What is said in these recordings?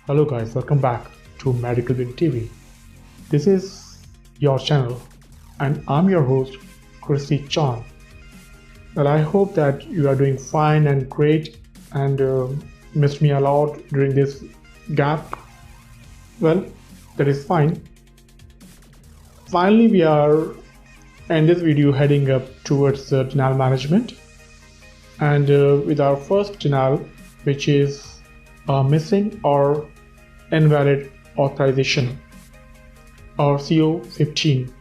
Hello guys, welcome back to Medical Wing TV. This is your channel and I'm your host Christy Chan. Well, I hope that you are doing fine and great and missed me a lot during this gap. Well, that is fine. Finally, we are in this video heading up towards denial management and with our first denial, which is missing or invalid authorization or CO15.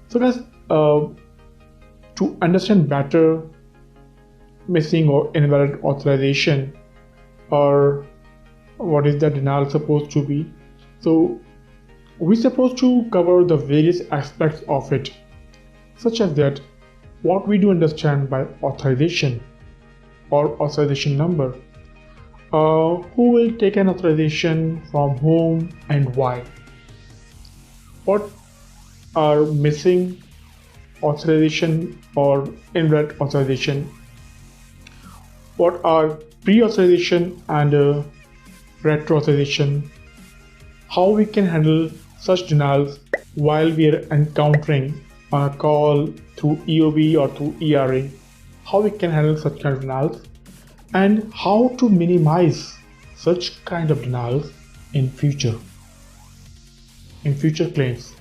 So guys, to understand better missing or invalid authorization or what is the denial supposed to be, so we're supposed to cover the various aspects of it, such as that what we do understand by authorization or authorization number. Who will take an authorization from whom and why? What are missing authorization or invalid authorization? What are pre-authorization and retro authorization? How we can handle such denials while we are encountering on a call through EOB or through ERA? How we can handle such kind of denials? And how to minimize such kind of denials in future claims.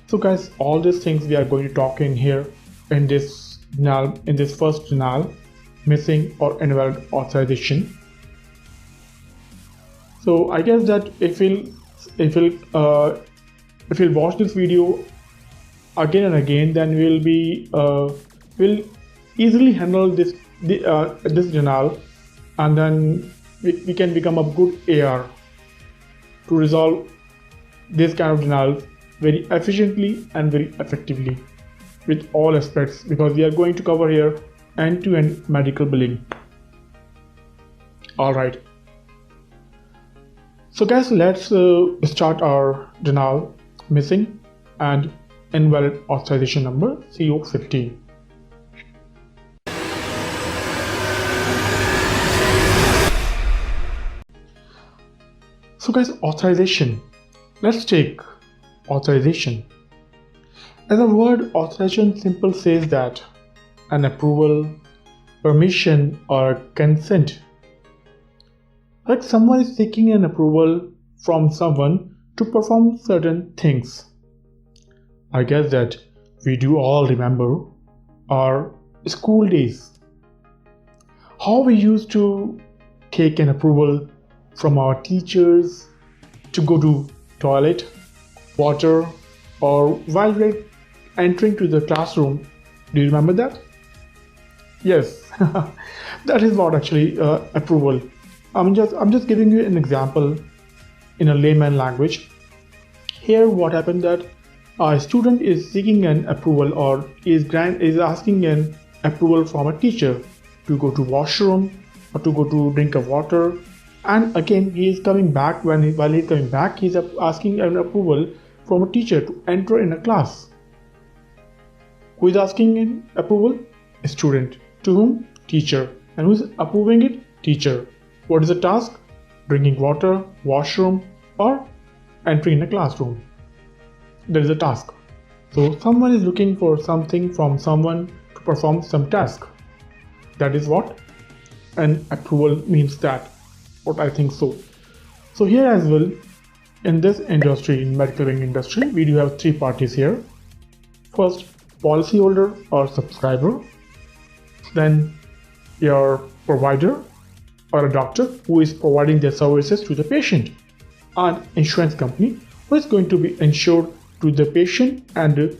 So guys, all these things we are going to talk in here in this denial, in this first denial, missing or invalid authorization. So I guess that if you'll watch this video again and again, then we'll easily handle this denial, and then we can become a good AR to resolve this kind of denials very efficiently and very effectively with all aspects, because we are going to cover here end-to-end medical billing. Alright, so guys, let's start our denial missing and invalid authorization number CO15. So guys, authorization. Let's take authorization. As a word, authorization simply says that an approval, permission or consent. Like someone is seeking an approval from someone to perform certain things. I guess that we do all remember our school days. How we used to take an approval from our teachers to go to toilet, water, or while we're entering to the classroom. Do you remember that? Yes, that is what actually approval. I'm just giving you an example in a layman language. Here, what happened that a student is seeking an approval or is asking an approval from a teacher to go to washroom or to go to drink of water. And again, he is coming back. While he's coming back, he's asking an approval from a teacher to enter in a class. Who is asking an approval? A student. To whom? Teacher. And who is approving it? Teacher. What is the task? Drinking water, washroom, or entering in a classroom. That is a task. So someone is looking for something from someone to perform some task. That is what an approval means. That. What I think so. So here as well, in this industry, in medical wing industry, we do have three parties here. First, policyholder or subscriber. Then your provider or a doctor who is providing their services to the patient. And insurance company who is going to be insured to the patient and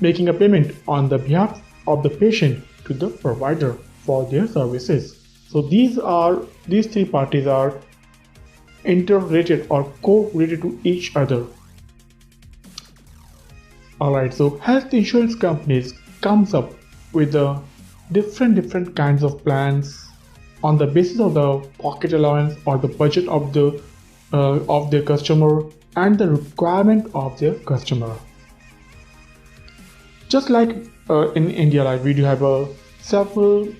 making a payment on the behalf of the patient to the provider for their services. So these three parties are interrelated or co-related to each other. Alright, so health insurance companies comes up with the different kinds of plans on the basis of the pocket allowance or the budget of their customer and the requirement of their customer. Just like in India, we do have several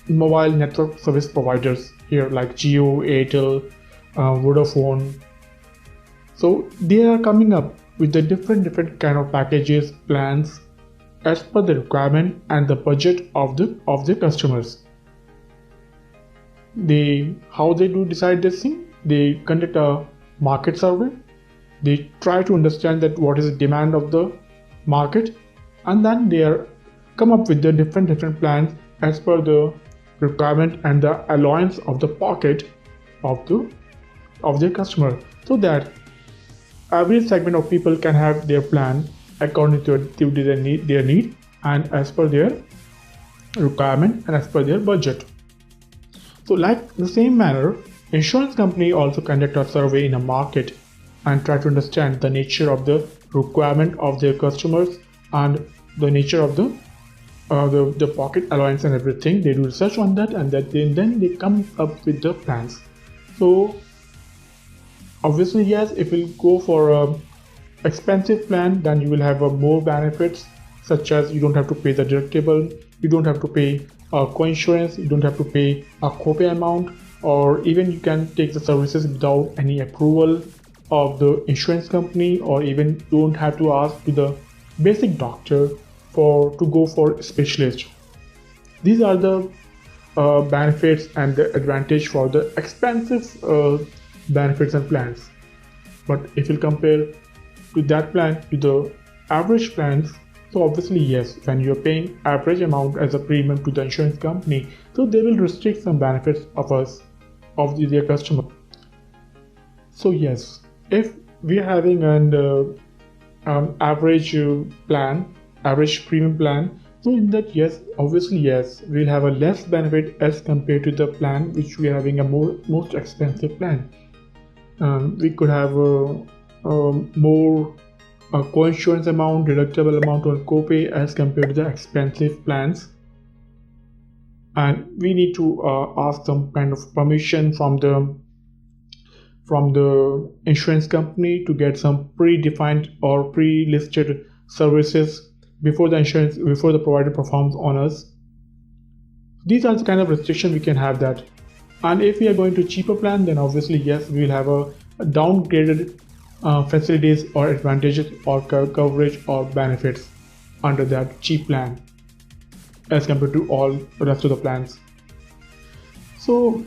mobile network service providers here, like Jio, Airtel, Vodafone. So they are coming up with the different kind of packages, plans as per the requirement and the budget of the customers. How they do decide this thing? They conduct a market survey. They try to understand that what is the demand of the market, and then they come up with the different plans as per the requirement and the allowance of the pocket of their customer, so that every segment of people can have their plan according to their need and as per their requirement and as per their budget. So like the same manner, insurance company also conduct a survey in a market and try to understand the nature of the requirement of their customers and the nature of the pocket allowance and everything. They do research on that, and then they come up with the plans. So obviously, yes, if you go for a expensive plan, then you will have more benefits, such as you don't have to pay the deductible, you don't have to pay co-insurance, you don't have to pay a copay amount, or even you can take the services without any approval of the insurance company, or even don't have to ask to the basic doctor to go for a specialist. These are the benefits and the advantage for the expensive benefits and plans. But if you compare to that plan to the average plans, so obviously yes, when you're paying average amount as a premium to the insurance company, so they will restrict some benefits of their customer. So yes, if we are having an average average premium plan, so in that, yes, obviously yes, we'll have a less benefit as compared to the plan which we are having a most expensive plan. We could have more co-insurance amount, deductible amount, or copay as compared to the expensive plans, and we need to ask some kind of permission from the insurance company to get some predefined or pre-listed services before the provider performs on us. These are the kind of restrictions we can have that. And if we are going to cheaper plan, then obviously yes, we will have a downgraded facilities or advantages or coverage or benefits under that cheap plan as compared to all the rest of the plans. So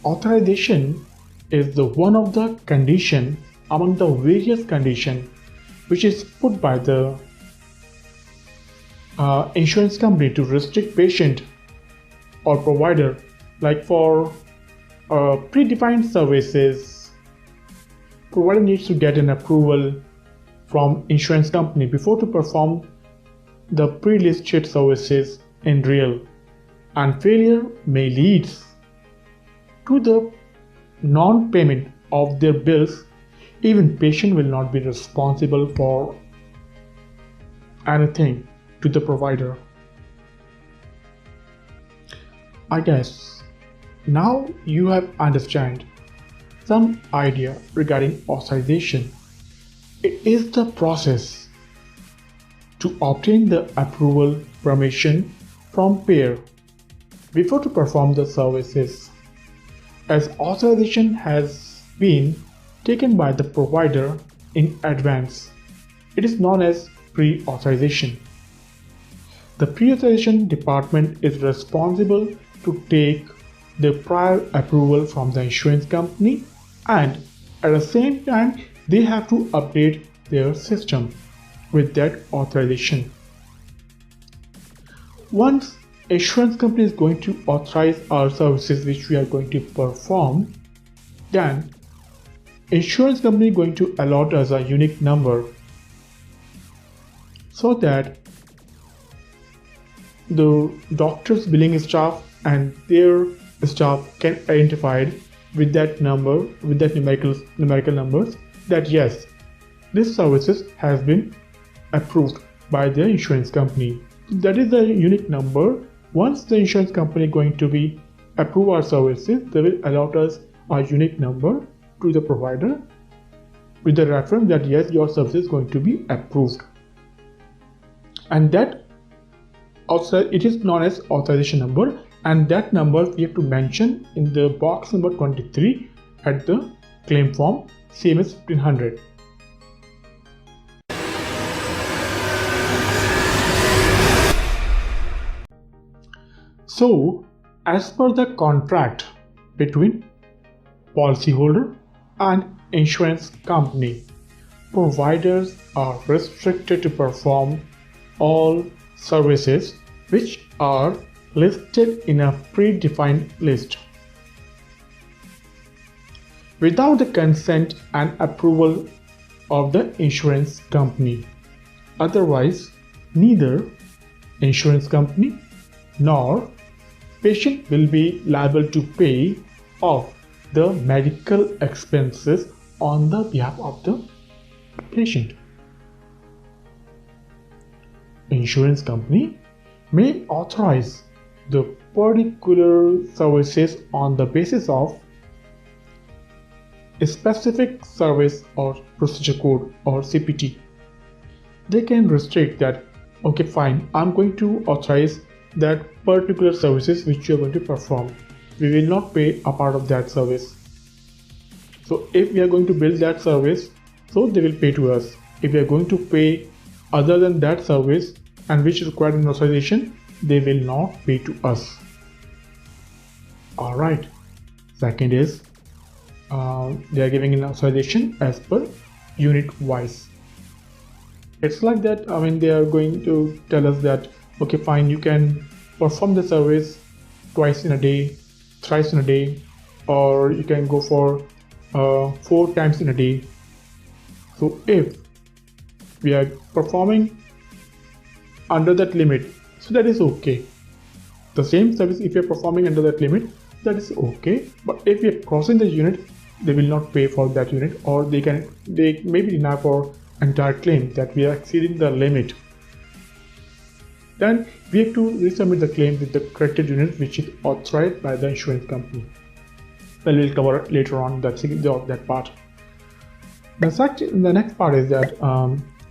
authorization is the one of the condition among the various condition which is put by the insurance company to restrict patient or provider, like for predefined services, provider needs to get an approval from insurance company before to perform the pre-listed services in real, and failure may lead to the non-payment of their bills. Even patient will not be responsible for anything to the provider. I guess now you have understand some idea regarding authorization. It is the process to obtain the approval permission from payer before to perform the services, as authorization has been taken by the provider in advance. It is known as pre-authorization. The pre-authorization department is responsible to take the prior approval from the insurance company, and at the same time they have to update their system with that authorization. Once insurance company is going to authorize our services which we are going to perform, then insurance company is going to allot us a unique number so that the doctor's billing staff and their staff can identify with that number, with that numerical numbers, that yes, this services has been approved by the insurance company. That is the unique number. Once the insurance company is going to be approve our services, they will allot us a unique number to the provider with the reference that yes, your service is going to be approved, and that also it is known as authorization number, and that number we have to mention in the box number 23 at the claim form, same as 1500. So, as per the contract between policyholder and insurance company, providers are restricted to perform all services which are listed in a predefined list without the consent and approval of the insurance company. Otherwise, neither insurance company nor patient will be liable to pay off the medical expenses on the behalf of the patient. Insurance company may authorize the particular services on the basis of a specific service or procedure code or CPT. They can restrict that, okay fine, I'm going to authorize that particular services which you are going to perform. We will not pay a part of that service. So if we are going to bill that service, so they will pay to us. If we are going to pay other than that service and which required an authorization, they will not pay to us. Alright. Second is they are giving an authorization as per unit wise. It's like that, they are going to tell us that, okay fine, you can perform the service twice in a day, thrice in a day, or you can go for 4 times in a day. So if we are performing under that limit, so that is okay. The same service, if you are performing under that limit, that is okay. But if we are crossing the unit, they will not pay for that unit, or they may be denied for entire claim that we are exceeding the limit. Then we have to resubmit the claim with the corrected unit which is authorized by the insurance company. Well, we'll cover later on that part. The next part is that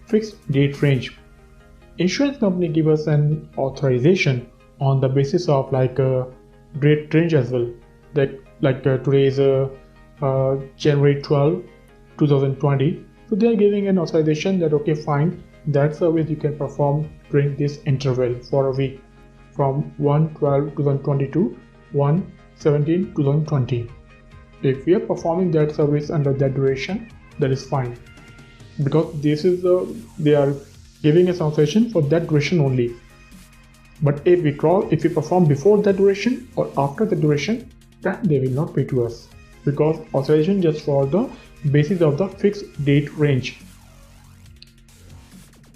fixed date range. Insurance company give us an authorization on the basis of like a date range as well. Like today is January 12, 2020. So they are giving an authorization that okay fine, that service you can perform during this interval for a week from 1/12/2020 to 1/17/2020. If we are performing that service under that duration, that is fine, because they are giving us authorization for that duration only. But if we perform before that duration or after the duration, then they will not pay to us, because authorization just for the basis of the fixed date range.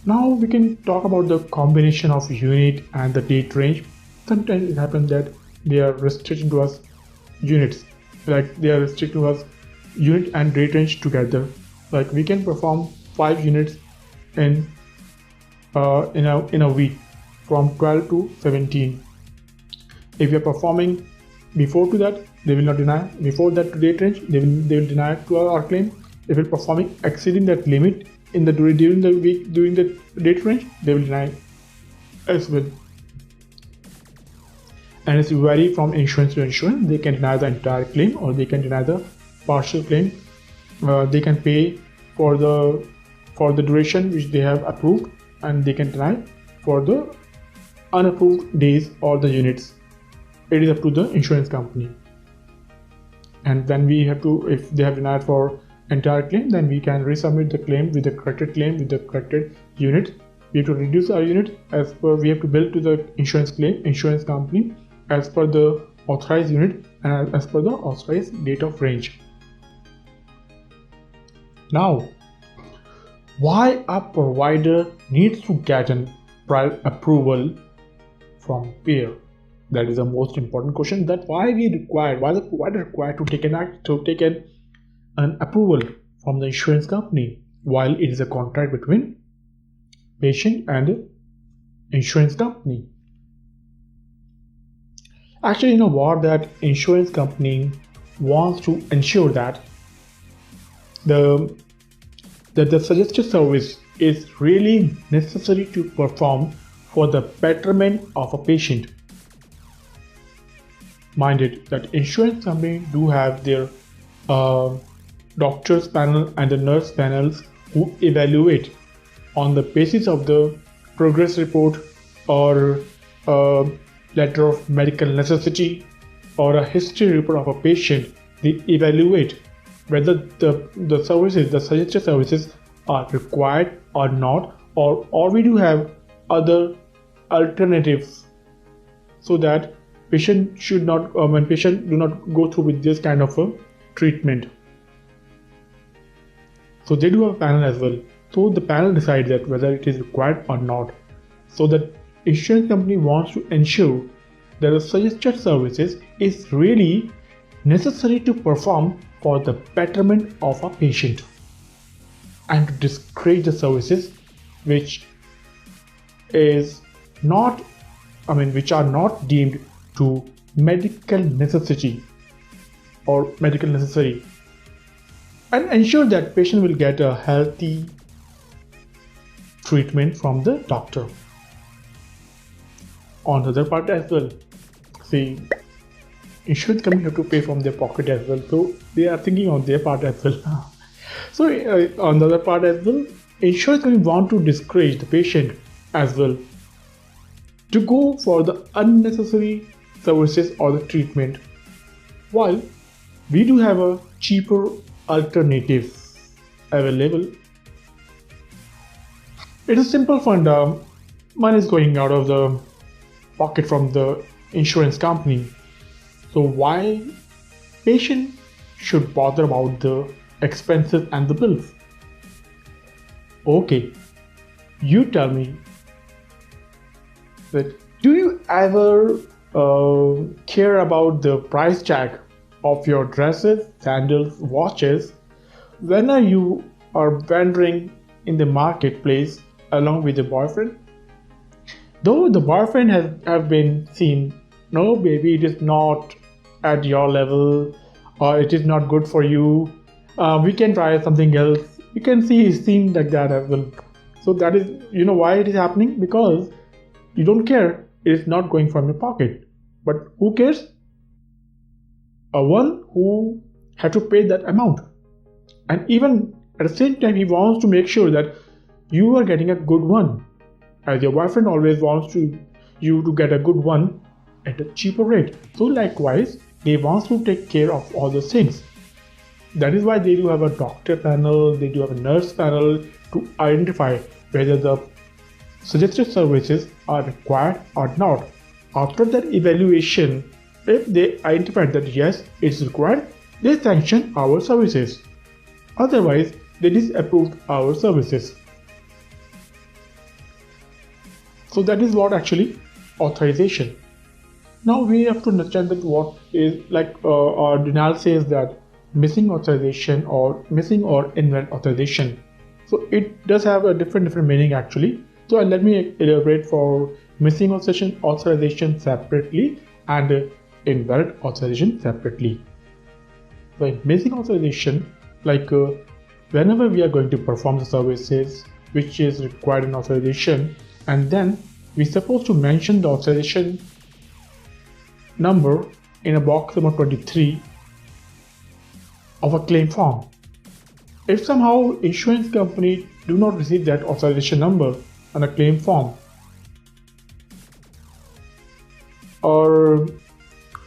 Now we can talk about the combination of unit and the date range. Sometimes it happens that they are restricting to us units, like they are restricting to us unit and date range together. Like we can perform 5 units in a week from 12 to 17. If we are performing before to that, they will not deny. Before that date range, they will deny to our claim. If we are performing exceeding that limit in the during the week during the date range, they will deny as well. And it's vary from insurance to insurance. They can deny the entire claim or they can deny the partial claim. They can pay for the duration which they have approved, and they can deny for the unapproved days or the units. It is up to the insurance company. And then we have to, if they have denied for entire claim, then we can resubmit the claim with the corrected claim with the corrected unit. We have to reduce our unit as per, we have to bill to the insurance company as per the authorized unit and as per the authorized date of range. Now, why a provider needs to get an prior approval from payer? That is the most important question. That why the provider required to take an approval from the insurance company while it is a contract between patient and insurance company. Actually, that insurance company wants to ensure that the suggested service is really necessary to perform for the betterment of a patient. minded that insurance companies do have their doctors panel and the nurse panels who evaluate on the basis of the progress report or a letter of medical necessity or a history report of a patient. They evaluate whether the services, the suggested services are required or not, or we do have other alternatives, so that patient should not when patient do not go through with this kind of a treatment. So they do have a panel as well. So the panel decides that whether it is required or not. So the insurance company wants to ensure that the suggested services is really necessary to perform for the betterment of a patient, and to discourage the services which is not, which are not deemed to medical necessity or medical necessary, and ensure that patient will get a healthy treatment from the doctor. On the other part as well, see, insurance companies have to pay from their pocket as well, so they are thinking on their part as well. So on the other part as well, insurance companies want to discourage the patient as well to go for the unnecessary services or the treatment, while we do have a cheaper alternative available. It is simple fund. Money is going out of the pocket from the insurance company. So why patient should bother about the expenses and the bills? Okay, you tell me that do you ever care about the price tag of your dresses, sandals, watches when you are wandering in the marketplace along with your boyfriend? Though the boyfriend have been seen, no baby, it is not at your level, or it is not good for you, we can try something else. You can see he's seen like that as well. So that is, why it is happening, because you don't care, it is not going from your pocket. But who cares? One who had to pay that amount, and even at the same time he wants to make sure that you are getting a good one, as your boyfriend always wants you to get a good one at a cheaper rate. So likewise, they want to take care of all those things. That is why they do have a doctor panel, they do have a nurse panel to identify whether the suggested services are required or not. After that evaluation, if they identify that yes, it's required, they sanction our services. Otherwise, they disapprove our services. So that is what actually authorization. Now we have to understand that what is, like our denial says that missing authorization or missing or invalid authorization. So it does have a different meaning actually. So let me elaborate for missing authorization separately and invalid authorization separately. So missing authorization, like whenever we are going to perform the services which is required in authorization, and then we're supposed to mention the authorization number in a box number 23 of a claim form. If somehow insurance company do not receive that authorization number on a claim form, or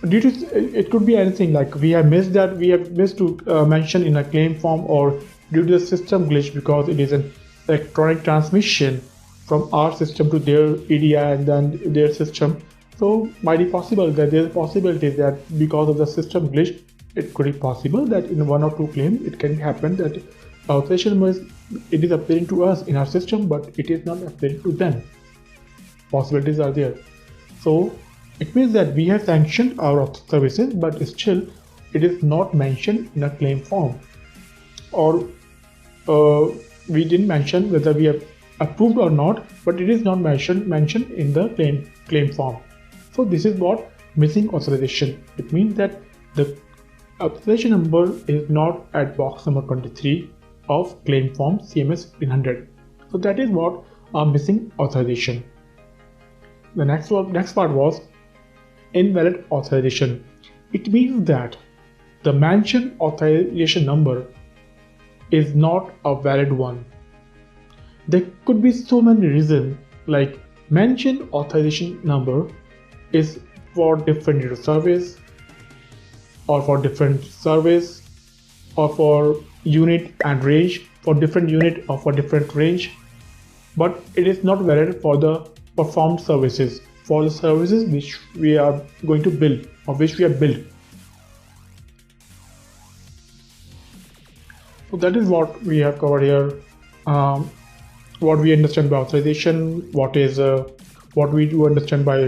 due to, it could be anything, like we have missed to mention in a claim form, or due to the system glitch because it is an electronic transmission from our system to their EDI and then their system. So might be possible that there is a possibility that because of the system glitch, it could be possible that in one or two claims it can happen that authorization it is appearing to us in our system, but it is not appearing to them. Possibilities are there. So it means that we have sanctioned our services, but still it is not mentioned in a claim form, or we didn't mention whether we have approved or not, but it is not mentioned in the claim form. So this is what missing authorization. It means that the authorization number is not at box number 23 of claim form CMS 1500. So that is what missing authorization. The next part was invalid authorization. it means that the mentioned authorization number is not a valid one. There could be so many reasons, like mentioned authorization number is for different data service, or for different service, or for unit and range, for different unit or for different range, but it is not valid for the performed services, for the services which we are going to build or which we have built. So that is what we have covered here. What we understand by authorization, what we do understand by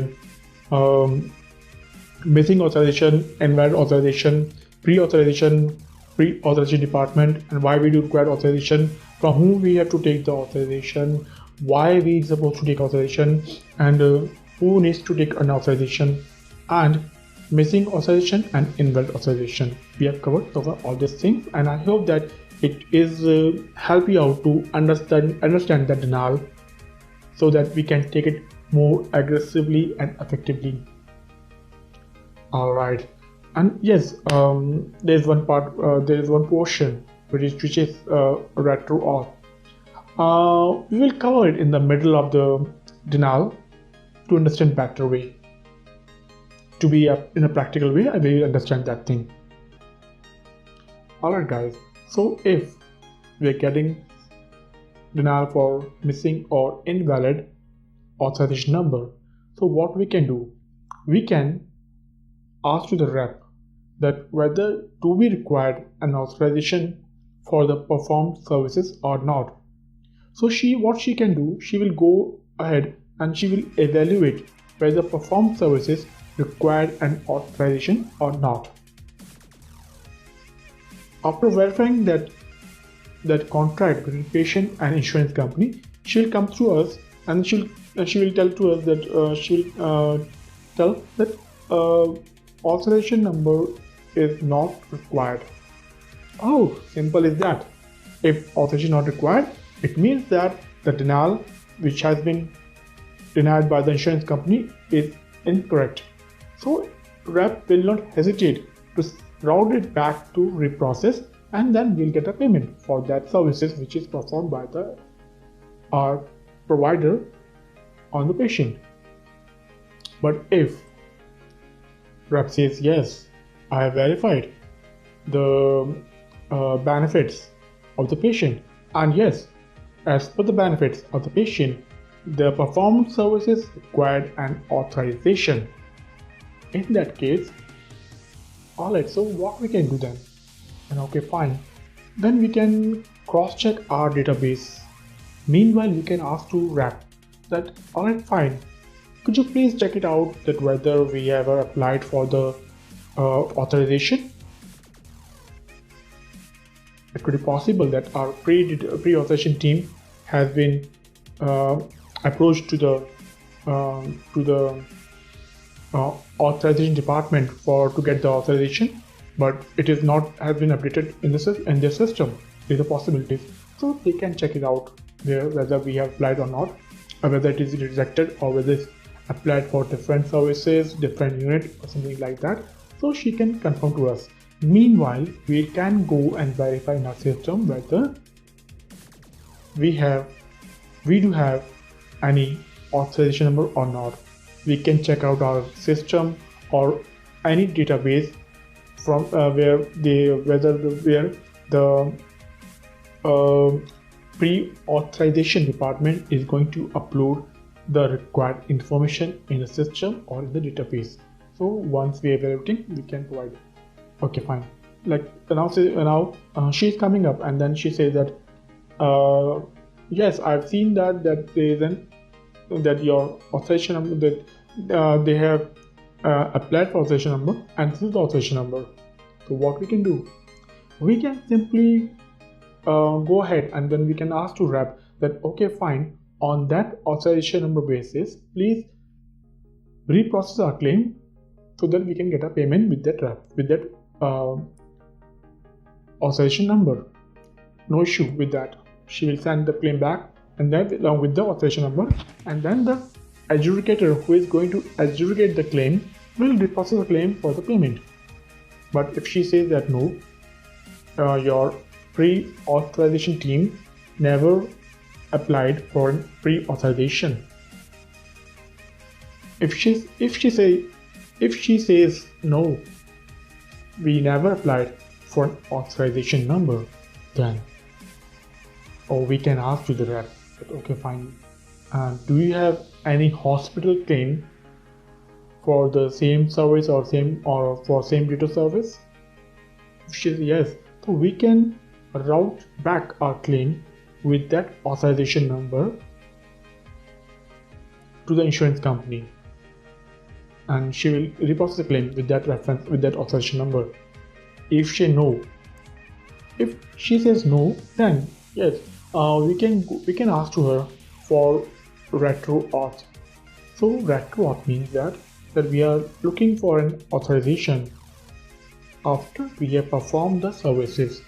missing authorization, invalid authorization, pre-authorization department, and why we do require authorization, from whom we have to take the authorization, why we supposed to take authorization, and who needs to take an authorization, and missing authorization and invalid authorization. We have covered over all these things, and I hope that it is help you out to understand the denial, so that we can take it more aggressively and effectively. All right, and yes, there is one portion which is retro auth. We will cover it in the middle of the denial to understand better way. To be in a practical way, I will understand that thing. Alright guys, so if we are getting denial for missing or invalid authorization number, so what we can do, we can ask to the rep that whether do we require an authorization for the performed services or not. So what she can do, she will go ahead and she will evaluate whether performed services required an authorization or not. After verifying that contract between patient and insurance company, she will come to us and she will tell to us that tell that authorization number is not required. Oh, simple is that. If authorization not required, it means that the denial which has been denied by the insurance company is incorrect. So rep will not hesitate to route it back to reprocess, and then we'll get a payment for that services which is performed by our provider on the patient. But if rep says yes, I have verified the benefits of the patient, and yes, as per the benefits of the patient, the performed services required an authorization. In that case, alright, so what we can do then? And okay, fine. Then we can cross-check our database. Meanwhile, we can ask to rep that, alright, fine. Could you please check it out that whether we ever applied for the authorization? It could be possible that our pre-authorization team has been approached to the authorization department to get the authorization, but it is not has been updated in their system. These are possibilities, so they can check it out there whether we have applied or not, or whether it is rejected, or whether it's applied for different services, different unit, or something like that. So she can confirm to us. Meanwhile, we can go and verify in our system whether we do have any authorization number or not. We can check out our system or any database from where the pre-authorization department is going to upload the required information in the system or in the database. So once we have everything, we can provide it. Okay, fine. Like now she's coming up, and then she says that yes, I've seen that there is that your authorization number, that they have applied for authorization number, and this is the authorization number. So what we can do, we can simply go ahead and then we can ask to rep that, okay, fine, on that authorization number basis, please reprocess our claim so that we can get a payment with that authorization number. No issue with that. She will send the claim back, and then along with the authorization number, and then the adjudicator who is going to adjudicate the claim will reprocess the claim for the payment. But if she says that no, your pre-authorization team never applied for pre-authorization. If she says no, we never applied for an authorization number, then we can ask to the rep, okay, fine. Do you have any hospital claim for the same service or for same data service? If she says yes, so we can route back our claim with that authorization number to the insurance company, and she will reprocess the claim with that reference, with that authorization number. If she says no, then yes, we can ask to her for retro auth. So retro auth means that we are looking for an authorization after we have performed the services.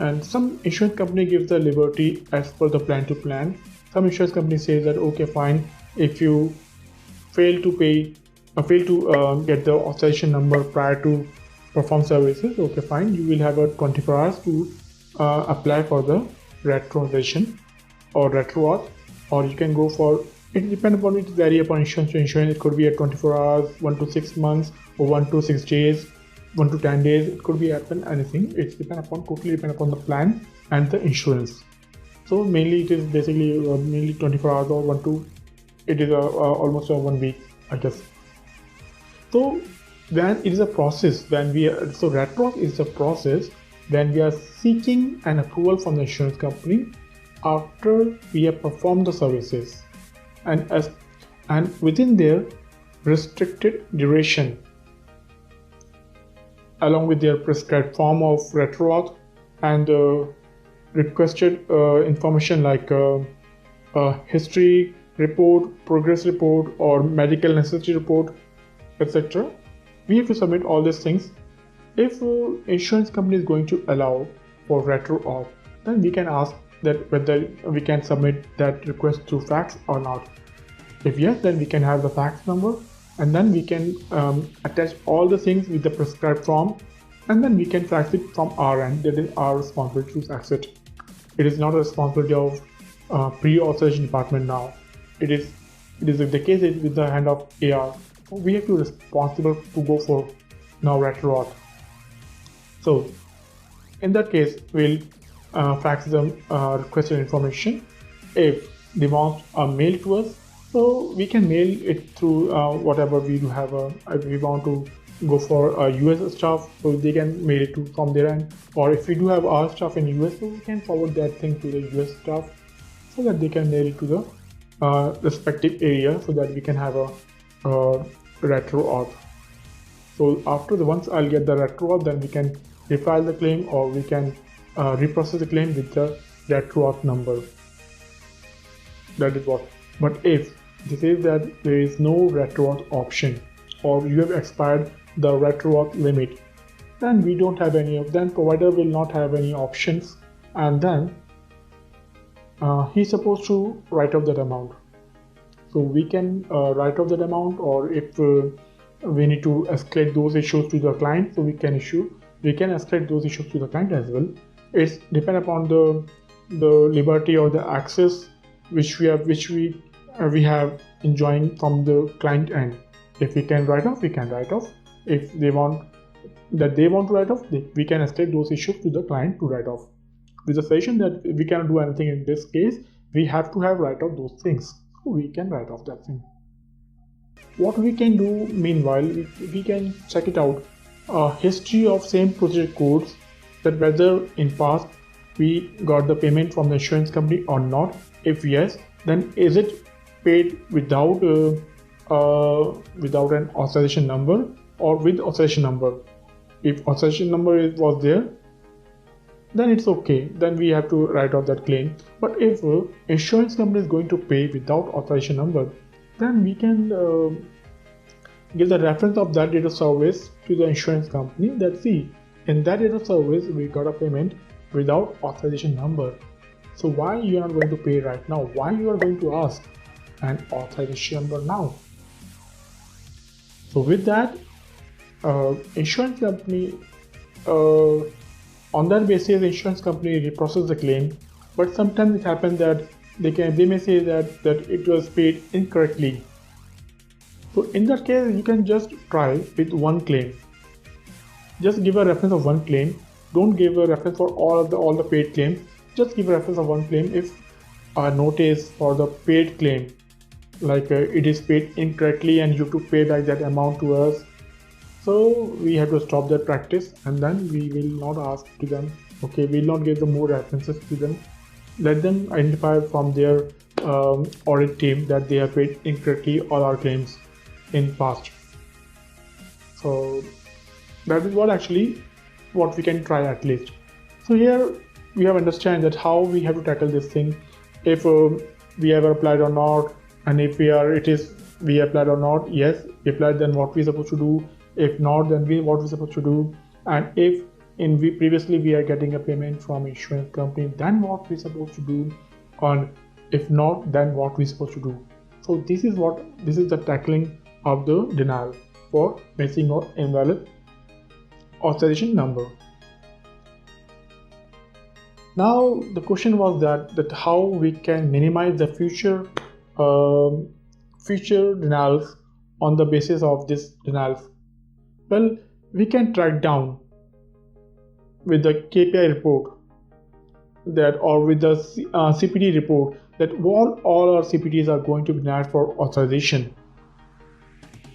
And some insurance company gives the liberty as per the plan to plan. Some insurance company says that okay, fine, if you fail to get the authorization number prior to perform services, okay, fine, you will have a 24 hours to apply for the retro authorization or retro auth, or you can go for, it depends upon, it vary upon insurance to insurance. It could be at 24 hours, 1 to 6 months, or 1 to 6 days, 1 to 10 days. It could be happen anything. It's totally depend upon the plan and the insurance. So mainly it is basically mainly 24 hours or it is almost 1 week, I guess. So then it is a process when so retro is a process when we are seeking an approval from the insurance company after we have performed the services, and within their restricted duration, along with their prescribed form of retro auth and requested information like history report, progress report, or medical necessity report, etc. We have to submit all these things. If insurance company is going to allow for retro auth, then we can ask that whether we can submit that request through fax or not. If yes, then we can have the fax number, and then we can attach all the things with the prescribed form, and then we can fax it from our end. That is our responsibility to fax it. It is not a responsibility of pre-authorization department now. It is the case is with the hand of AR. We have to be responsible to go for now retro auth. So in that case, we'll fax them requested information. If they want a mail to us, so we can mail it through whatever we do have. If we want to go for US stuff, so they can mail it from their end. Or if we do have our stuff in US, so we can forward that thing to the US stuff so that they can mail it to the respective area, so that we can have a retro auth. So after once I'll get the retro auth, then we can refile the claim, or we can reprocess the claim with the retro auth number. That is what. But if they say that there is no retro auth option, or you have expired the retro auth limit, then we don't have any of them. Provider will not have any options, and then he's supposed to write off that amount. So we can write off that amount, or if we need to escalate those issues to the client, so we can escalate those issues to the client as well. It's depend upon the liberty or the access which we have enjoying from the client end. If we can write off, we can write off. If they want to write off, we can escalate those issues to the client to write off. With the suggestion that we cannot do anything in this case, we have to have write off those things. So we can write off that thing. What we can do meanwhile, we can check it out. History of same procedure codes, that whether in past we got the payment from the insurance company or not. If yes, then is it paid without an authorization number or with authorization number? If authorization number was there, then it's okay. Then we have to write off that claim. But if insurance company is going to pay without authorization number, then we can give the reference of that data service to the insurance company, that see, in that data service we got a payment without authorization number. So why you are not going to pay right now? Why you are going to ask an authorization number now? So with that, insurance company, on that basis, insurance company reprocess the claim, but sometimes it happens that they may say that it was paid incorrectly. So in that case, you can just try with one claim. Just give a reference of one claim. Don't give a reference for all the paid claims. Just give a reference of one claim. If a notice for the paid claim, like it is paid incorrectly and you have to pay back that amount to us, so we have to stop that practice, and then we will not ask to them. Okay, we will not give them more references to them. Let them identify from their audit team that they have paid incorrectly all our claims in past. So that is what we can try at least. So here we have understand that how we have to tackle this thing. If we ever applied or not, and if we applied or not. Yes, we applied, then what we supposed to do. If not, then what we supposed to do. And if previously we are getting a payment from insurance company, then what we supposed to do. And if not, then what we supposed to do. So this is the tackling of the denial for missing or invalid authorization number. Now the question was that how we can minimize the future denials on the basis of this denials. Well, we can track down with the KPI report or with the CPD report that all our CPDs are going to be denied for authorization,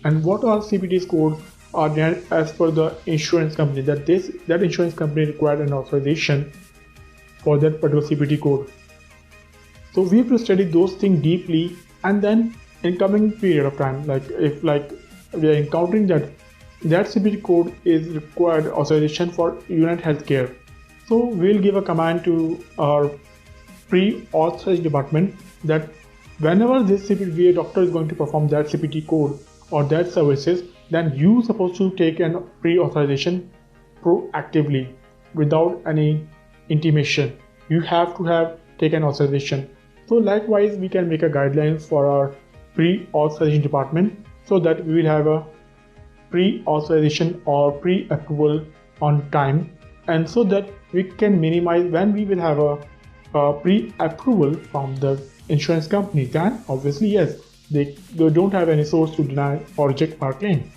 and what are CPD scores are denied as per the insurance company, that insurance company required an authorization for that particular CPD code. So we have to study those things deeply, and then in coming period of time, if we are encountering that CPD code is required authorization for United Healthcare, so we'll give a command to our pre-authorized department that whenever this CPD doctor is going to perform that CPD code or that services, then you supposed to take an pre-authorization proactively without any intimation. You have to have taken authorization. So likewise, we can make a guidelines for our pre-authorization department so that we will have a pre-authorization or pre-approval on time, and so that we can minimize when we will have a pre-approval from the insurance company. Then obviously yes, they don't have any source to deny or reject our claim.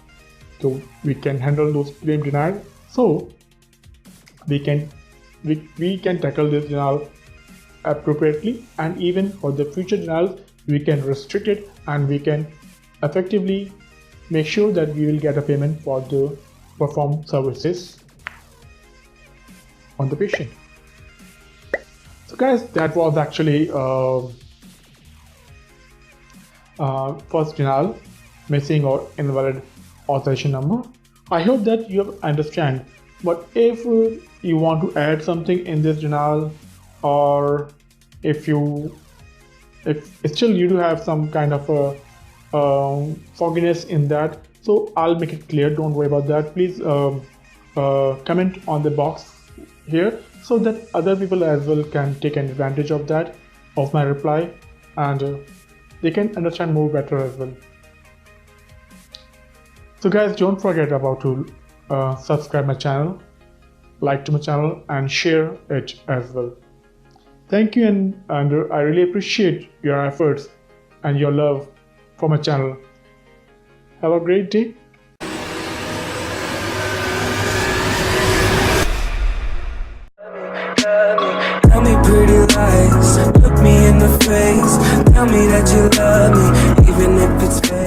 So we can handle those claim denied. So we can tackle this denial appropriately, and even for the future denials we can restrict it, and we can effectively make sure that we will get a payment for the performed services on the patient. So guys, that was actually first denial, missing or invalid authorization number. I hope that you have understand. But if you want to add something in this denial, or if still you do have some kind of a fogginess in that, so I'll make it clear. Don't worry about that. Please comment on the box here so that other people as well can take advantage of that, of my reply, and they can understand more better as well. So guys, don't forget about to subscribe my channel, like to my channel, and share it as well. Thank you, and I really appreciate your efforts and your love for my channel. Have a great day. Tell me pretty lies, look me in the face, tell me that you love me, even if it's fake.